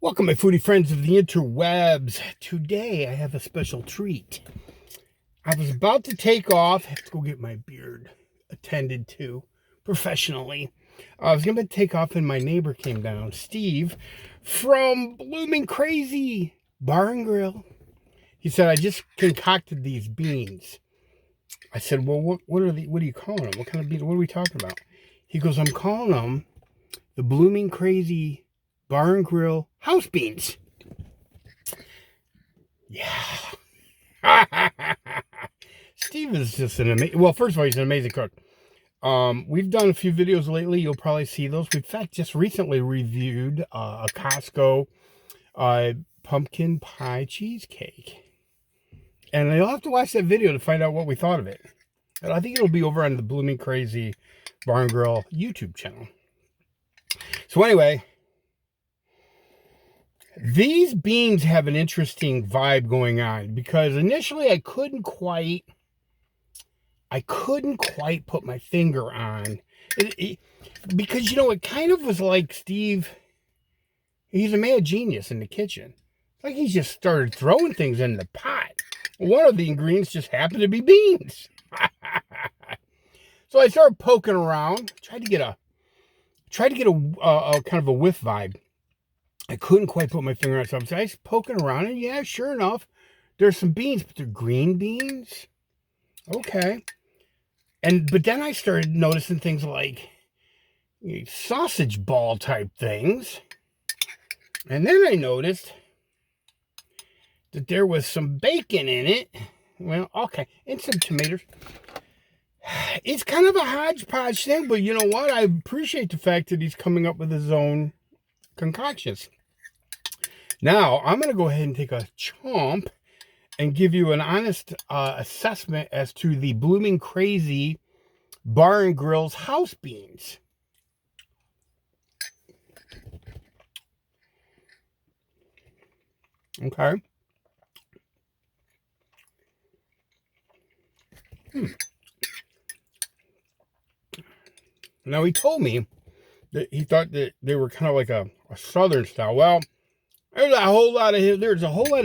Welcome, my foodie friends of the interwebs. Today I have a special treat. I was about to take off. I have to go get my beard attended to professionally. I was going to take off and my neighbor came down, Steve, from Blooming Crazy Bar and Grill. He said, I just concocted these beans. I said, well, what are you calling them? What kind of beans? What are we talking about? He goes, I'm calling them the Blooming Crazy Bar and Grill house beans. Yeah. Steve is just an amazing, well, first of all, he's an amazing cook. We've done a few videos lately. You'll probably see those. We, in fact, just recently reviewed a Costco pumpkin pie cheesecake. And you'll have to watch that video to find out what we thought of it. And I think it'll be over on the Blooming Crazy Bar and Grill YouTube channel. So anyway, these beans have an interesting vibe going on because initially I couldn't quite put my finger on it, because, you know, it kind of was like Steve, he's a mad genius in the kitchen. Like he just started throwing things in the pot. One of the ingredients just happened to be beans. So I started poking around, tried to get a kind of a whiff vibe. I couldn't quite put my finger on something. So I was poking around, and yeah, sure enough, there's some beans, but they're green beans. Okay. But then I started noticing things like sausage ball type things. And then I noticed that there was some bacon in it. Well, okay, and some tomatoes. It's kind of a hodgepodge thing, but you know what? I appreciate the fact that he's coming up with his own concoctions. Now, I'm going to go ahead and take a chomp and give you an honest assessment as to the Blooming Crazy Bar and Grill's house beans. Okay. Now, he told me that he thought that they were kind of like a southern style. Well, there's a whole lot of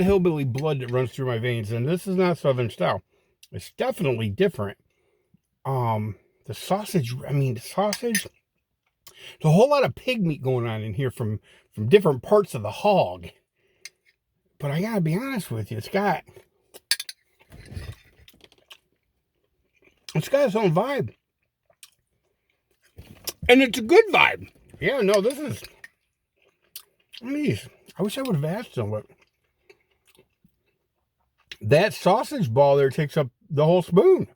hillbilly blood that runs through my veins, and this is not southern style. It's definitely different. The sausage, there's a whole lot of pig meat going on in here from different parts of the hog. But I gotta be honest with you, it's got its own vibe. And it's a good vibe. Yeah, no, this is, I wish I would have asked them, but that sausage ball there takes up the whole spoon.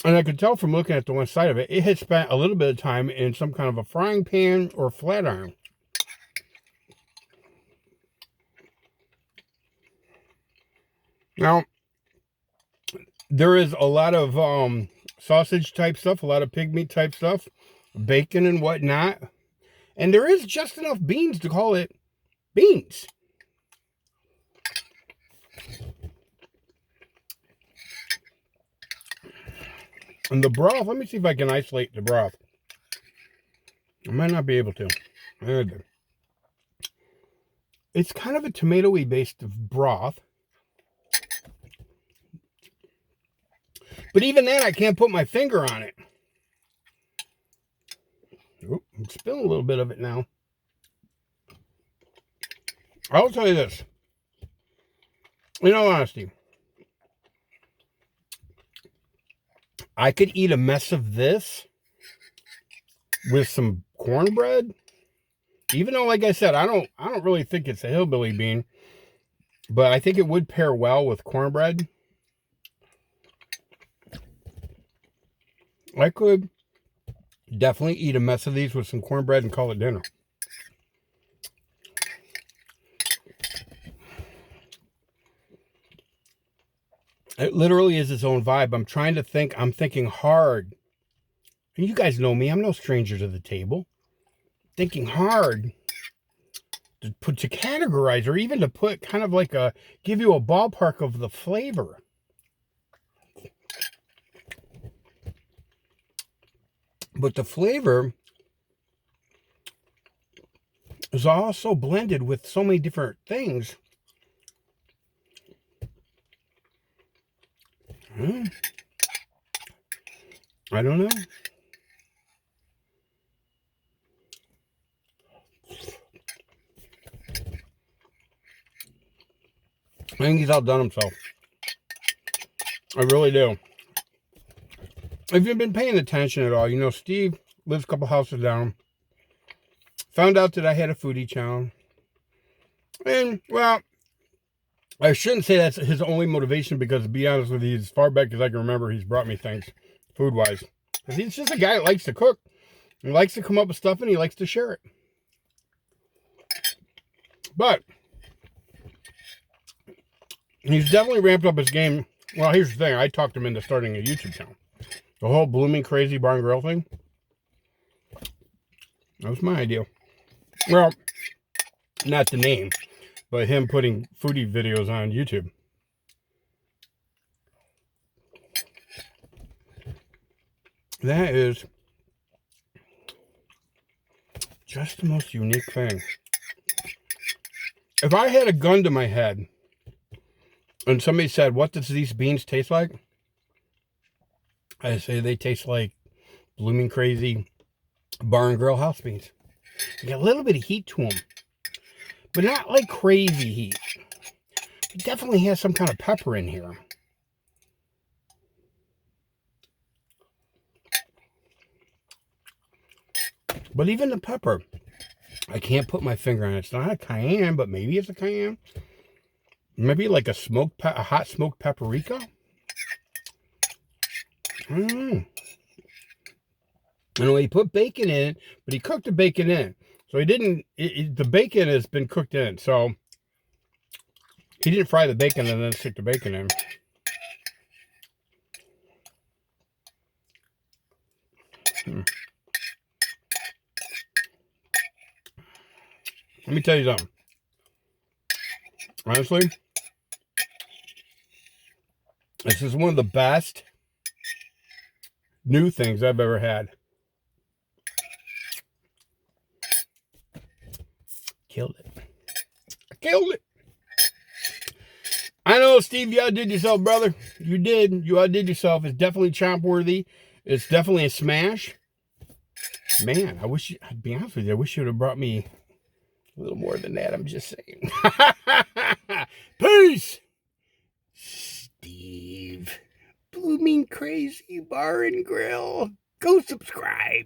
And I could tell from looking at the one side of it, it had spent a little bit of time in some kind of a frying pan or flat iron. Now, there is a lot of sausage type stuff, a lot of pig meat type stuff, bacon and whatnot. And there is just enough beans to call it beans. And the broth, let me see if I can isolate the broth. I might not be able to. It's kind of a tomato-y based broth. But even then, I can't put my finger on it. Oop, I'm spilling a little bit of it now. I'll tell you this. In all honesty, I could eat a mess of this with some cornbread. Even though, like I said, I don't really think it's a hillbilly bean, but I think it would pair well with cornbread. I could definitely eat a mess of these with some cornbread and call it dinner. It literally is its own vibe. I'm trying to think. I'm thinking hard. And you guys know me. I'm no stranger to the table. Thinking hard to categorize, or even to put kind of like give you a ballpark of the flavor. But the flavor is also blended with so many different things. I don't know. I think he's outdone himself. I really do. If you've been paying attention at all, you know Steve lives a couple houses down. Found out that I had a foodie channel. And, well, I shouldn't say that's his only motivation because, to be honest with you, as far back as I can remember, he's brought me things food-wise. Because he's just a guy that likes to cook. He likes to come up with stuff and he likes to share it. But he's definitely ramped up his game. Well, here's the thing. I talked him into starting a YouTube channel. The whole Blooming Crazy Bar and Grill thing. That was my idea. Well, not the name, but him putting foodie videos on YouTube. That is just the most unique thing. If I had a gun to my head and somebody said, what does these beans taste like? I say they taste like Blooming Crazy Bar and Grill house beans. They got a little bit of heat to them, but not like crazy heat. It definitely has some kind of pepper in here. But even the pepper, I can't put my finger on it. It's not a cayenne, but maybe it's a cayenne. Maybe like a hot smoked paprika. I don't know. And he put bacon in it, but he cooked the bacon in. So he didn't, the bacon has been cooked in. So he didn't fry the bacon and then stick the bacon in. Let me tell you something. Honestly, this is one of the best new things I've ever had. Killed it. I killed it. I know, Steve, you outdid yourself, brother. You did. You outdid yourself. It's definitely chomp worthy. It's definitely a smash. Man, I'd be honest with you, I wish you would have brought me a little more than that. I'm just saying. Peace. Steve. Blooming Crazy Bar and Grill. Go subscribe.